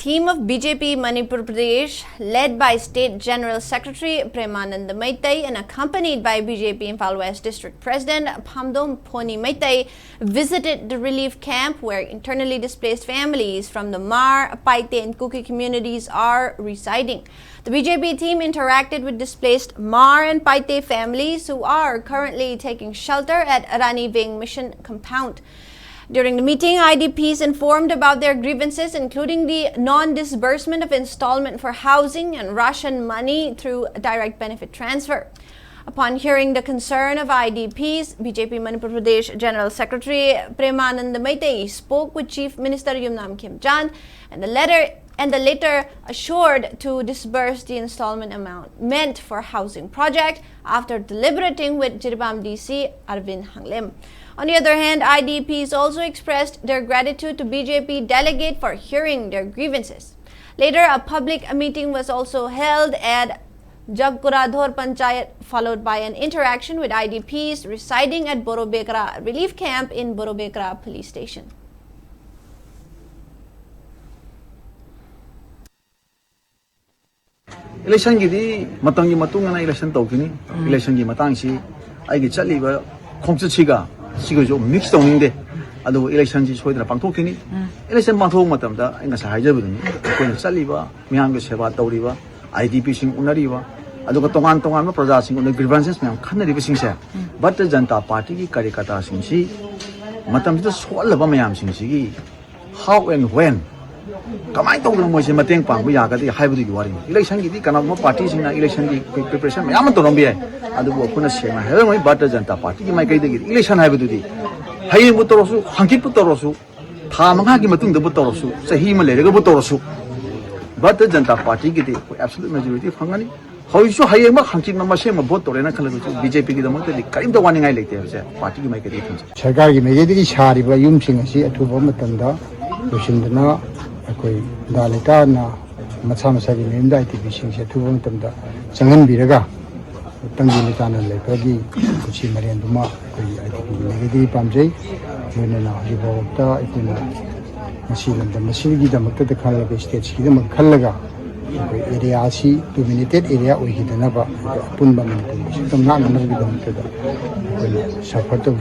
team of BJP Manipur Pradesh, led by State General Secretary Premanand Maitai and accompanied by BJP Imphal West District President Phamdom Phoni Maitai, visited the relief camp where internally displaced families from the Mar, Paite and Kuki communities are residing. The BJP team interacted with displaced Mar and Paite families who are currently taking shelter at Rani Veng Mission compound. During the meeting, IDPs informed about their grievances, including the non-disbursement of installment for housing and ration money through direct benefit transfer. Upon hearing the concern of IDPs, BJP Manipur Pradesh General Secretary Premanand Maitai spoke with Chief Minister Yumnam Khimchan and the latter assured to disburse the installment amount meant for housing project after deliberating with Jiribam DC Arvind Hanglem. On the other hand, IDPs also expressed their gratitude to BJP delegate for hearing their grievances. Later, a public meeting was also held at Jagkuradhor Panchayat, followed by an interaction with IDPs residing at Borobekra Relief Camp in Borobekra Police Station. Election gidi matangi matungana election tawkini election gi matangsi aigi chaliba khongchiga sigojo mix tawningde adu election ji soidra pangthokini election pangthok matamda inga sa haijabuduni koina chaliba miyam ge seba tawriba IDP sing unariba adu tongan tongan ma praja sing un grievances miyam khanariba singse Bharatiya Janata Party gi karikata singsi matamda solaba miyam singsi how and when Kamai to no moise mateng pang ya ka ti haibu di wari election gi di kana mo party sing na election gi preparation yam to rombi adu bo khuna sema he moi Bharatiya Janata Party gi mai kai de gi election haibu di hai bu torosu hangki bu torosu tha manga gi matung de bu torosu sahi ma le ga bu torosu Bharatiya Janata Party gi di absolute majority phangani hoi su hai ma hangki ma se ma vote tore na khala BJP gi da mo te karim to wani ngai lekte se party gi mai kai de thun sarkar gi me gi shari ba yum sing asi athu ba matam da kusindna akoi dalita na macha macha gi memda ITP sing se thu bom tam da changan biraga tangji ni chana le pagi kuchi marian duma koi ITP gi gi pamjai mena na ji bo ta ikuna masilam da masigi da makta da khala ga stage gi da mak khallaga koi area si dominated area oi hidana ba pun ba man tam na na gi da makta da koi safar to